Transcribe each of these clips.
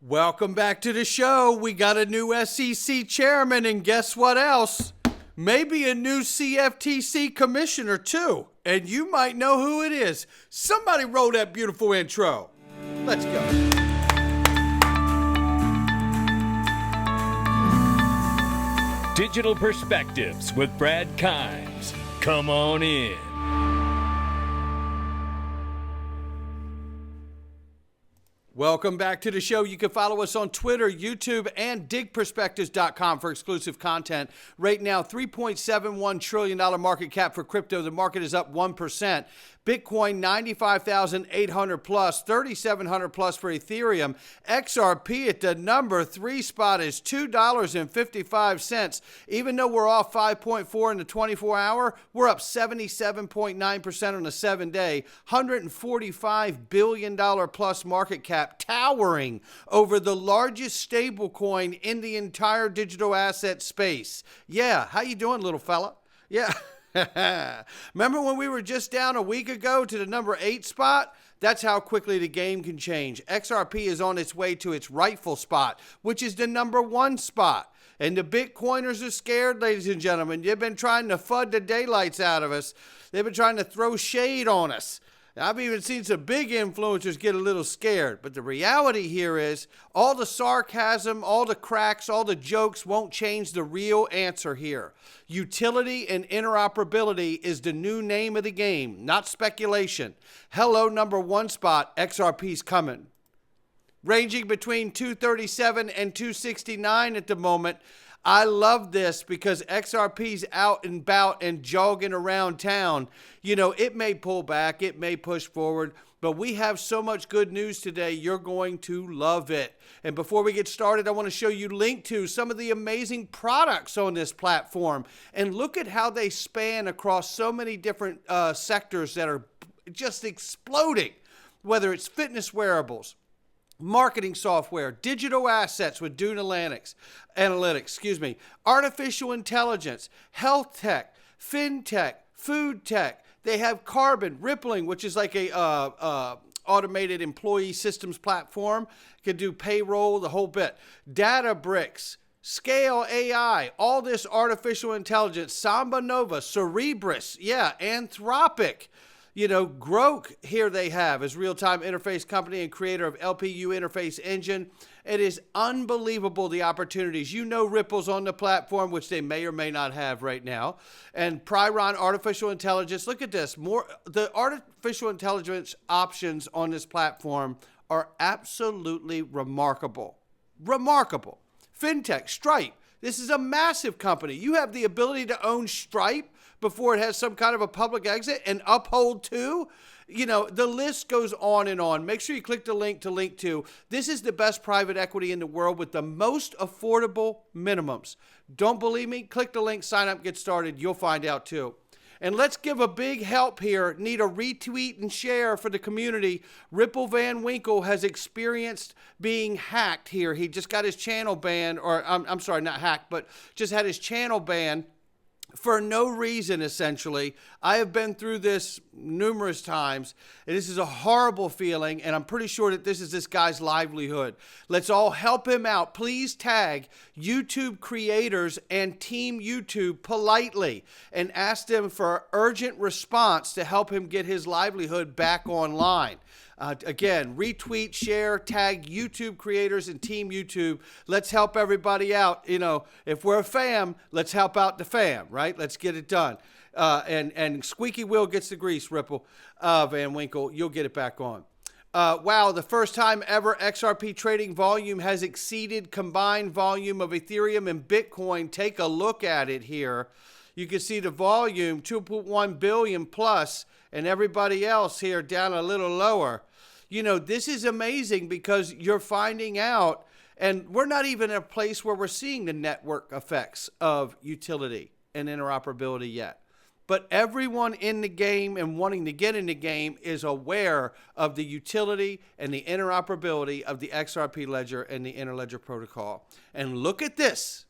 Welcome back to the show. We got a new SEC chairman, and guess what else? Maybe a new CFTC commissioner, too. And you might know who it is. Somebody roll that beautiful intro. Let's go. Digital Perspectives with Brad Kimes. Come on in. Welcome back to the show. You can follow us on Twitter, YouTube, and digperspectives.com for exclusive content. Right now, $3.71 trillion market cap for crypto. The market is up 1%. Bitcoin, 95,800 plus, 3,700 plus for Ethereum. XRP at the number 3 spot is $2.55. Even though we're off 5.4 in the 24-hour, we're up 77.9% on the 7-day. $145 billion plus market cap, towering over the largest stablecoin in the entire digital asset space. Yeah, how you doing, little fella? Yeah. Remember when we were just down a week ago to the number 8 spot? That's how quickly the game can change. XRP is on its way to its rightful spot, which is the number 1 spot. And the Bitcoiners are scared, ladies and gentlemen. They've been trying to FUD the daylights out of us. They've been trying to throw shade on us. I've even seen some big influencers get a little scared. But the reality here is all the sarcasm, all the cracks, all the jokes won't change the real answer here. Utility and interoperability is the new name of the game, not speculation. Hello, number 1 spot, XRP's coming. Ranging between 237 and 269 at the moment. I love this because XRP's out and about and jogging around town. You know, it may pull back, it may push forward, but we have so much good news today, you're going to love it. And before we get started, I want to show you link to some of the amazing products on this platform. And look at how they span across so many different sectors that are just exploding, whether it's fitness wearables, marketing software, digital assets with Dune Analytics, artificial intelligence, health tech, fintech, food tech. They have Carbon, Rippling, which is like a automated employee systems platform. Can do payroll, the whole bit. Databricks, Scale AI, all this artificial intelligence, Samba Nova, Cerebras, Anthropic. You know, Grok here they have as real-time interface company and creator of LPU interface engine. It is unbelievable the opportunities. You know Ripple's on the platform, which they may or may not have right now. And Priron Artificial Intelligence. Look at this. The artificial intelligence options on this platform are absolutely remarkable. Remarkable. Fintech, Stripe. This is a massive company. You have the ability to own Stripe before it has some kind of a public exit, and Uphold too. You know, the list goes on and on. Make sure you click the link to link to. This is the best private equity in the world with the most affordable minimums. Don't believe me? Click the link, sign up, get started. You'll find out too. And let's give a big help here. Need a retweet and share for the community. Ripple Van Winkle has experienced being hacked here. He just got his channel banned, or I'm sorry, not hacked, but just had his channel banned for no reason, essentially. I have been through this numerous times, and this is a horrible feeling, and I'm pretty sure that this is this guy's livelihood. Let's all help him out. Please tag YouTube creators and Team YouTube politely and ask them for urgent response to help him get his livelihood back online. Again, retweet, share, tag YouTube creators and Team YouTube. Let's help everybody out. You know, if we're a fam, let's help out the fam, right? Let's get it done. And squeaky wheel gets the grease, Ripple Van Winkle. You'll get it back on. Wow, the first time ever XRP trading volume has exceeded combined volume of Ethereum and Bitcoin. Take a look at it here. You can see the volume, 2.1 billion plus, and everybody else here down a little lower. You know, this is amazing because you're finding out, and we're not even in a place where we're seeing the network effects of utility and interoperability yet. But everyone in the game and wanting to get in the game is aware of the utility and the interoperability of the XRP ledger and the interledger protocol. And look at this.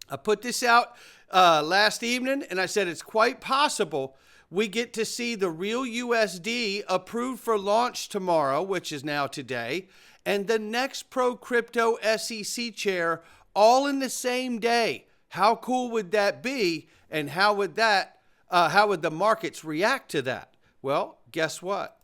I put this out last evening, and I said it's quite possible we get to see the real USD approved for launch tomorrow, which is now today, and the next pro-crypto SEC chair all in the same day. How cool would that be? And how would the markets react to that? Well, guess what?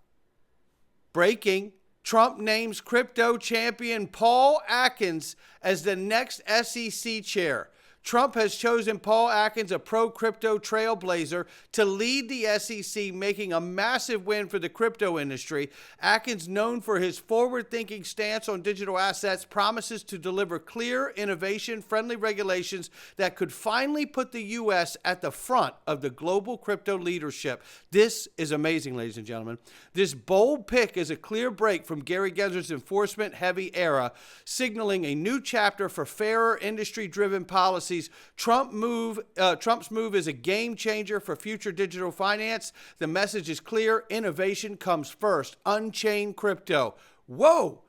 Breaking. Trump names crypto champion Paul Atkins as the next SEC chair. Trump has chosen Paul Atkins, a pro-crypto trailblazer, to lead the SEC, making a massive win for the crypto industry. Atkins, known for his forward-thinking stance on digital assets, promises to deliver clear, innovation-friendly regulations that could finally put the U.S. at the front of the global crypto leadership. This is amazing, ladies and gentlemen. This bold pick is a clear break from Gary Gensler's enforcement-heavy era, signaling a new chapter for fairer, industry-driven policies. Trump's move is a game changer for future digital finance. The message is clear. Innovation comes first. Unchained crypto. Whoa!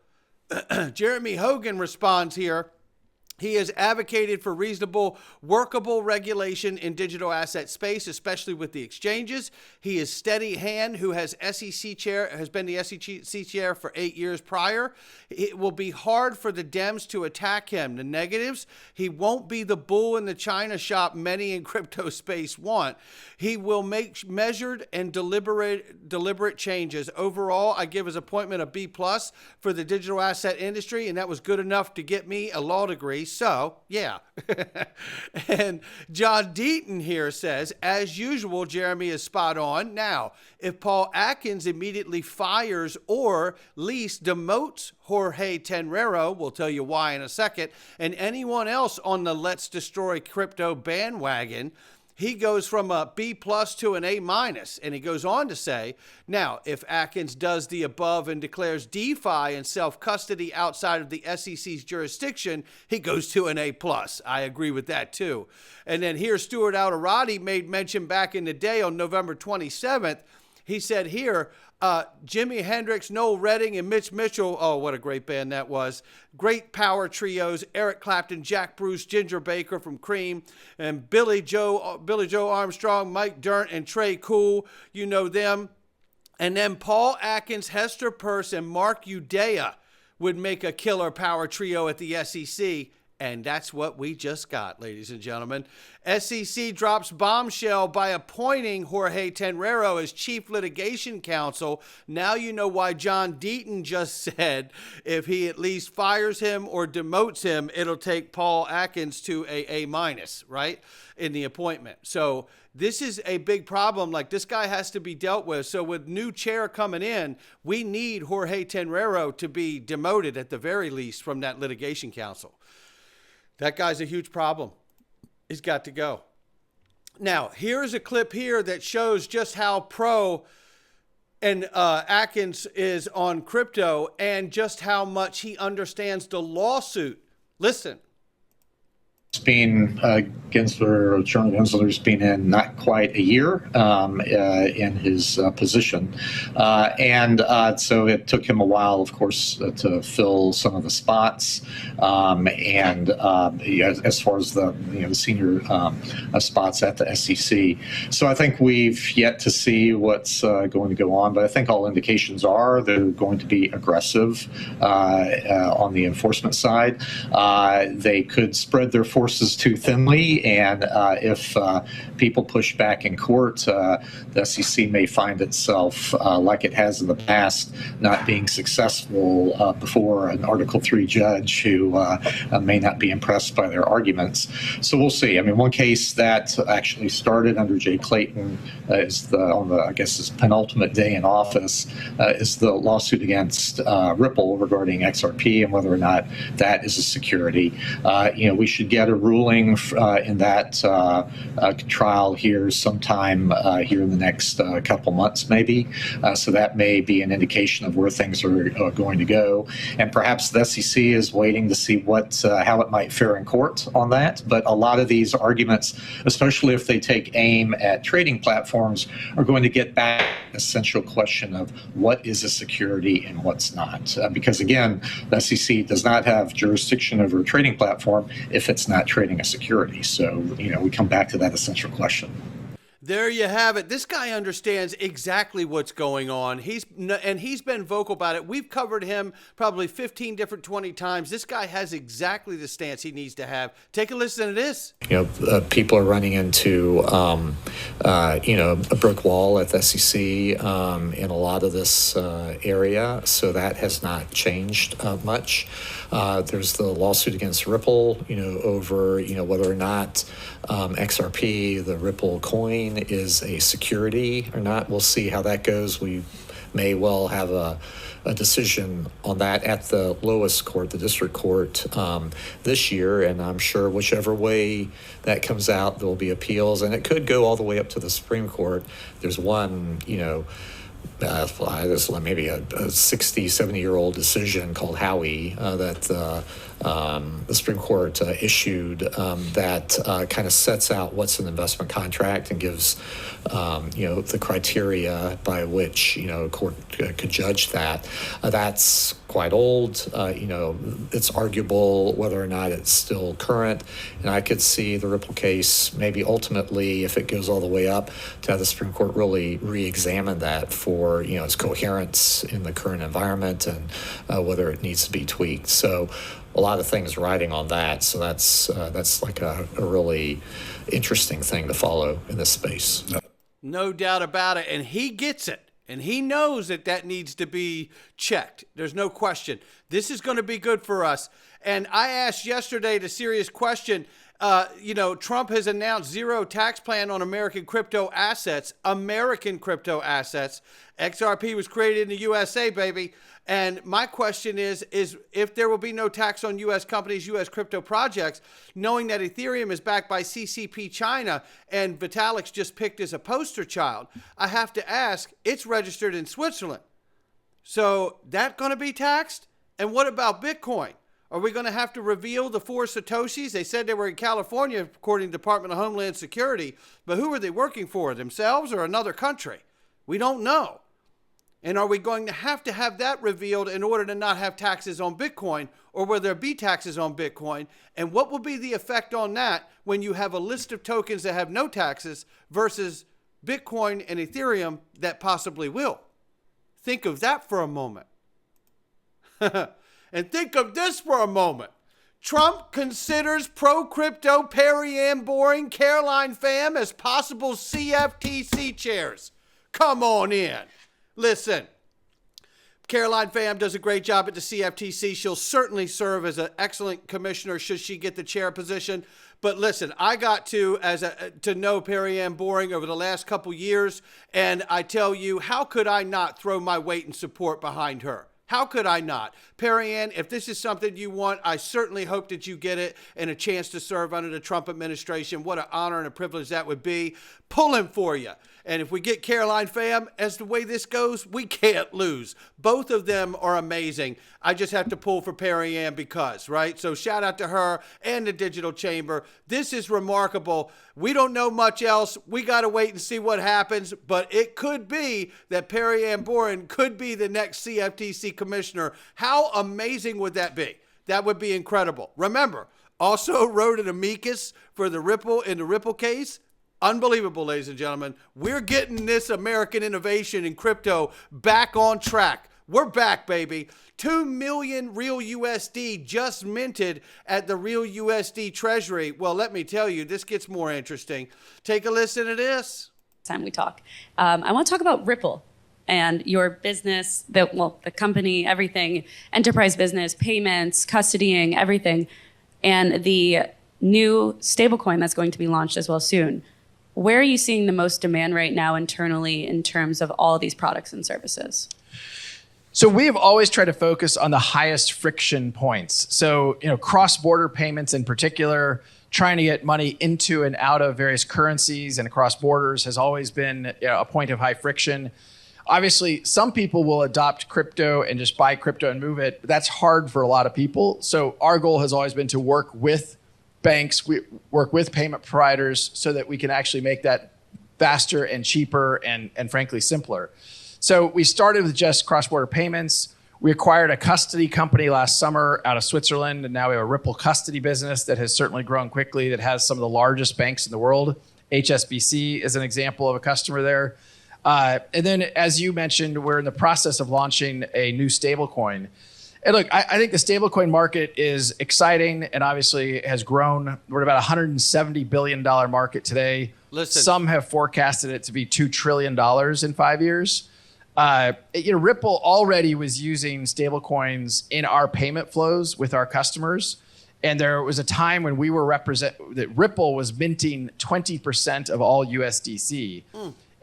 Jeremy Hogan responds here. He has advocated for reasonable, workable regulation in digital asset space, especially with the exchanges. He is steady hand, who has been the SEC chair for 8 years prior. It will be hard for the Dems to attack him. The negatives: he won't be the bull in the China shop many in crypto space want. He will make measured and deliberate changes. Overall, I give his appointment a B+ for the digital asset industry, and that was good enough to get me a law degree. So, yeah. And John Deaton here says, as usual, Jeremy is spot on. Now, if Paul Atkins immediately fires or least demotes Jorge Tenreiro, we'll tell you why in a second, and anyone else on the Let's Destroy Crypto bandwagon, he goes from a B+ to an A-. And he goes on to say, now, if Atkins does the above and declares DeFi and self-custody outside of the SEC's jurisdiction, he goes to an A+. I agree with that too. And then here, Stuart Alderati made mention back in the day on November 27th. He said here, Jimi Hendrix, Noel Redding, and Mitch Mitchell, oh, what a great band that was. Great power trios, Eric Clapton, Jack Bruce, Ginger Baker from Cream, and Billy Joe Armstrong, Mike Dirnt, and Trey Cool, you know them. And then Paul Atkins, Hester Peirce, and Mark Udea would make a killer power trio at the SEC. And that's what we just got, ladies and gentlemen. SEC drops bombshell by appointing Jorge Tenreiro as chief litigation counsel. Now you know why John Deaton just said if he at least fires him or demotes him, it'll take Paul Atkins to a A-, right, in the appointment. So this is a big problem. Like, this guy has to be dealt with. So with new chair coming in, we need Jorge Tenreiro to be demoted at the very least from that litigation counsel. That guy's a huge problem. He's got to go. Now, here's a clip here that shows just how pro and Atkins is on crypto and just how much he understands the lawsuit. Listen. It's been Chairman Gensler's been in not quite a year in his position. So it took him a while, of course, to fill some of the spots. As far as the senior spots at the SEC. So I think we've yet to see what's going to go on, but I think all indications are they're going to be aggressive on the enforcement side. They could spread their forces too thinly, and if people push back in court, the SEC may find itself, like it has in the past, not being successful before an Article III judge who may not be impressed by their arguments. So we'll see. I mean, one case that actually started under Jay Clayton is on his penultimate day in office is the lawsuit against Ripple regarding XRP and whether or not that is a security. We should get a ruling in that trial here sometime here in the next couple months, maybe. So that may be an indication of where things are going to go. And perhaps the SEC is waiting to see how it might fare in court on that. But a lot of these arguments, especially if they take aim at trading platforms, are going to get back to the essential question of what is a security and what's not. Because again, the SEC does not have jurisdiction over a trading platform if it's not trading a security. So, we come back to that essential question. There you have it. This guy understands exactly what's going on. He's been vocal about it. We've covered him probably 15 different 20 times. This guy has exactly the stance he needs to have. Take a listen to this. People are running into, a brick wall at the SEC in a lot of this area. So that has not changed much. There's the lawsuit against Ripple, over, whether or not XRP, the Ripple coin, is a security or not. We'll see how that goes. We may well have a decision on that at the lowest court, the district court, this year. And I'm sure whichever way that comes out, there will be appeals. And it could go all the way up to the Supreme Court. There's one, this maybe a 60, 70-year-old decision called Howie that the Supreme Court issued that kind of sets out what's an investment contract and gives, the criteria by which, a court could judge that. That's quite old. It's arguable whether or not it's still current. And I could see the Ripple case maybe ultimately, if it goes all the way up, to have the Supreme Court really re-examine that for, its coherence in the current environment and whether it needs to be tweaked. So a lot of things riding on that. So that's like a really interesting thing to follow in this space. No doubt about it. And he gets it. And he knows that needs to be checked. There's no question. This is going to be good for us. And I asked yesterday the serious question, Trump has announced zero tax plan on American crypto assets. XRP was created in the USA, baby. And my question is if there will be no tax on U.S. companies, U.S. crypto projects, knowing that Ethereum is backed by CCP China and Vitalik's just picked as a poster child, I have to ask, it's registered in Switzerland. So that going to be taxed? And what about Bitcoin? Are we going to have to reveal the 4 Satoshis? They said they were in California, according to the Department of Homeland Security. But who are they working for, themselves or another country? We don't know. And are we going to have that revealed in order to not have taxes on Bitcoin, or will there be taxes on Bitcoin? And what will be the effect on that when you have a list of tokens that have no taxes versus Bitcoin and Ethereum that possibly will? Think of that for a moment. And think of this for a moment. Trump considers pro-crypto Perry Ann Boring Caroline Pham as possible CFTC chairs. Come on in. Listen, Caroline Pham does a great job at the CFTC. She'll certainly serve as an excellent commissioner should she get the chair position. But listen, I got to know Perry Ann Boring over the last couple years, and I tell you, how could I not throw my weight and support behind her? How could I not? Perry Ann, if this is something you want, I certainly hope that you get it and a chance to serve under the Trump administration. What an honor and a privilege that would be. Pulling for you. And if we get Caroline Pham, as the way this goes, we can't lose. Both of them are amazing. I just have to pull for Perry Ann because, right? So shout out to her and the Digital Chamber. This is remarkable. We don't know much else. We got to wait and see what happens. But it could be that Perry Ann Boring could be the next CFTC commissioner. How amazing would that be? That would be incredible. Remember, also wrote an amicus for the Ripple case. Unbelievable, ladies and gentlemen. We're getting this American innovation in crypto back on track. We're back, baby. 2 million real USD just minted at the real USD treasury. Well, let me tell you, this gets more interesting. Take a listen to this. Time we talk. I want to talk about Ripple and your business, the company, everything, enterprise business, payments, custodying, everything, and the new stablecoin that's going to be launched as well soon. Where are you seeing the most demand right now internally in terms of all these products and services? So we have always tried to focus on the highest friction points. So, cross-border payments in particular, trying to get money into and out of various currencies and across borders has always been a point of high friction. Obviously, some people will adopt crypto and just buy crypto and move it. But that's hard for a lot of people. So our goal has always been to work with banks, we work with payment providers so that we can actually make that faster and cheaper and frankly simpler. So we started with just cross-border payments. We acquired a custody company last summer out of Switzerland, and now we have a Ripple custody business that has certainly grown quickly, that has some of the largest banks in the world HSBC is an example of a customer there. And then, as you mentioned, we're in the process of launching a new stablecoin. And look, I think the stablecoin market is exciting and obviously has grown. We're at about $170 billion market today. Listen. Some have forecasted it to be $2 trillion in 5 years. Ripple already was using stablecoins in our payment flows with our customers. And there was a time when we were that Ripple was minting 20% of all USDC.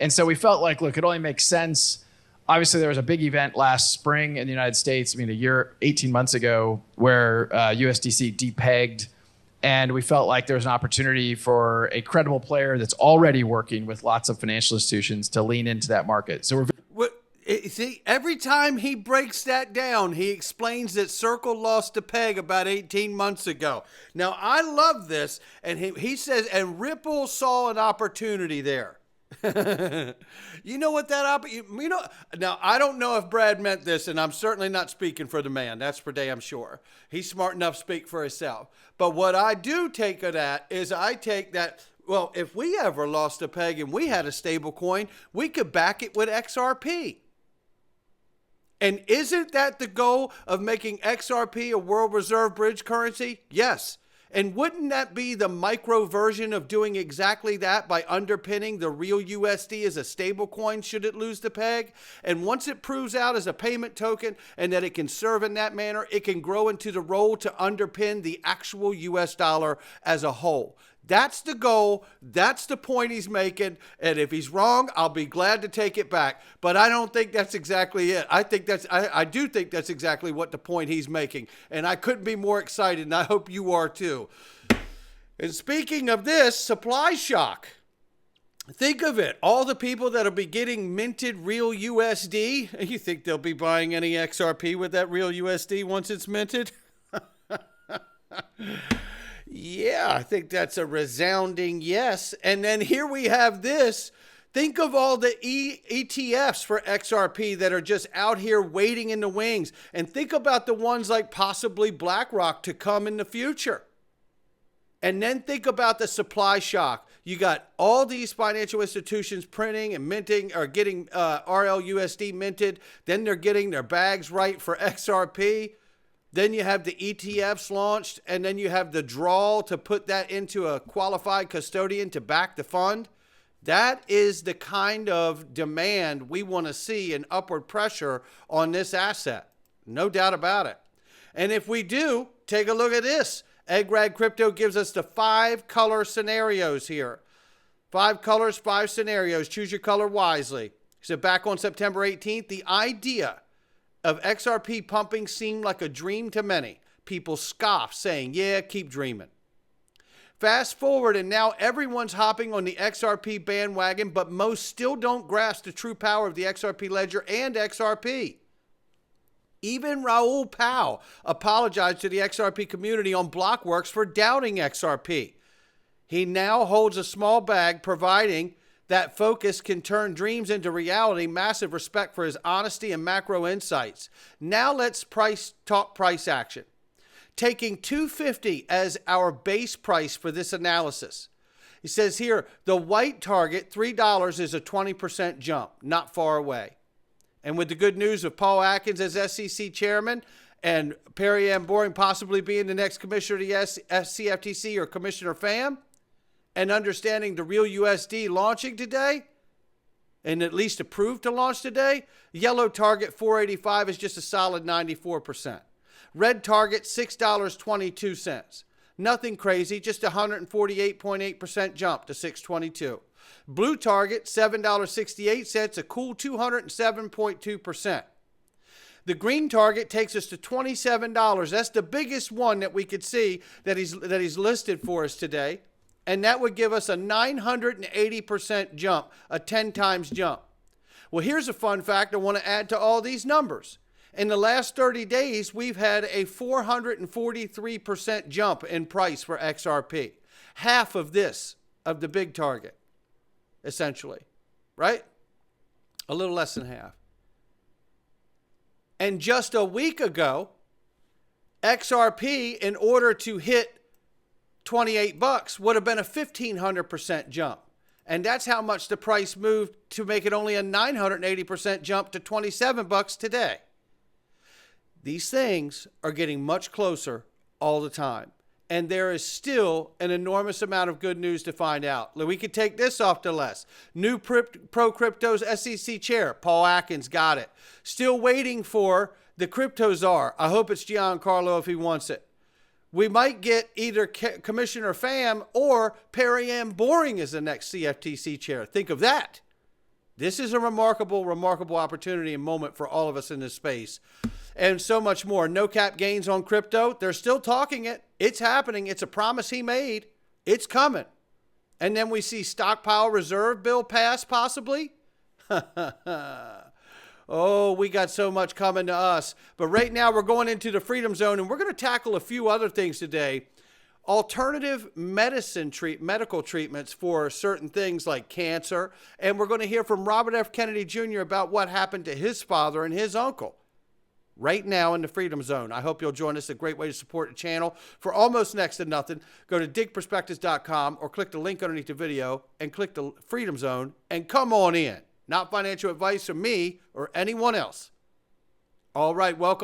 And so we felt like, look, it only makes sense. Obviously, there was a big event last spring in the United States, 18 months ago, where USDC depegged. And we felt like there was an opportunity for a credible player that's already working with lots of financial institutions to lean into that market. So see, every time he breaks that down, he explains that Circle lost a peg about 18 months ago. Now, I love this. And he says, and Ripple saw an opportunity there. You know what now I don't know if Brad meant this, and I'm certainly not speaking for the man. That's for damn sure. He's smart enough to speak for himself. But what I do take of that is I take that, well, if we ever lost a peg and we had a stable coin, we could back it with XRP. And isn't that the goal of making XRP a world reserve bridge currency? Yes. And wouldn't that be the micro version of doing exactly that by underpinning the real USD as a stable coin should it lose the peg? And once it proves out as a payment token and that it can serve in that manner, it can grow into the role to underpin the actual US dollar as a whole. That's the goal. That's the point he's making. And if he's wrong, I'll be glad to take it back. But I don't think that's exactly it. I do think that's exactly what the point he's making. And I couldn't be more excited, and I hope you are too. And speaking of this, supply shock. Think of it. All the people that'll be getting minted real USD, you think they'll be buying any XRP with that real USD once it's minted? Yeah, I think that's a resounding yes. And then here we have this. Think of all the ETFs for XRP that are just out here waiting in the wings. And think about the ones like possibly BlackRock to come in the future. And then think about the supply shock. You got all these financial institutions printing and minting or getting RLUSD minted. Then they're getting their bags right for XRP. Then you have the ETFs launched, and then you have the draw to put that into a qualified custodian to back the fund. That is the kind of demand we want to see and upward pressure on this asset. No doubt about it. And if we do, take a look at this. Eggrag Crypto gives us the 5 color scenarios here. 5 colors, 5 scenarios. Choose your color wisely. So back on September 18th, the idea of XRP pumping seemed like a dream to many. People scoffed, saying, yeah, keep dreaming. Fast forward, and now everyone's hopping on the XRP bandwagon, but most still don't grasp the true power of the XRP ledger and XRP. Even Raoul Pal apologized to the XRP community on Blockworks for doubting XRP. He now holds a small bag, providing that focus can turn dreams into reality. Massive respect for his honesty and macro insights. Now let's talk price action. Taking $250 as our base price for this analysis. He says here, the white target, $3, is a 20% jump, not far away. And with the good news of Paul Atkins as SEC chairman and Perry M. Boring possibly being the next commissioner of the CFTC or Commissioner Pham, and understanding the real USD launching today, and at least approved to launch today, yellow target 485 is just a solid 94%. Red target $6.22. Nothing crazy, just a 148.8% jump to 622. Blue target $7.68, a cool 207.2%. The green target takes us to $27. That's the biggest one that we could see that he's listed for us today. And that would give us a 980% jump, a 10 times jump. Well, here's a fun fact I want to add to all these numbers. In the last 30 days, we've had a 443% jump in price for XRP. Half of this, of the big target, essentially, right? A little less than half. And just a week ago, XRP, in order to hit $28 would have been a 1,500% jump. And that's how much the price moved to make it only a 980% jump to $27 today. These things are getting much closer all the time. And there is still an enormous amount of good news to find out. We could take this off the list. New pro crypto's SEC chair, Paul Atkins, got it. Still waiting for the crypto czar. I hope it's Giancarlo if he wants it. We might get either Commissioner Pham or Perry Ann Boring as the next CFTC chair. Think of that. This is a remarkable, remarkable opportunity and moment for all of us in this space. And so much more. No cap gains on crypto. They're still talking it. It's happening. It's a promise he made. It's coming. And then we see stockpile reserve bill pass possibly. Oh, we got so much coming to us. But right now we're going into the Freedom Zone, and we're going to tackle a few other things today. Alternative medical treatments for certain things like cancer. And we're going to hear from Robert F. Kennedy Jr. about what happened to his father and his uncle right now in the Freedom Zone. I hope you'll join us. A great way to support the channel for almost next to nothing. Go to digperspectives.com or click the link underneath the video and click the Freedom Zone and come on in. Not financial advice from me or anyone else. All right, welcome.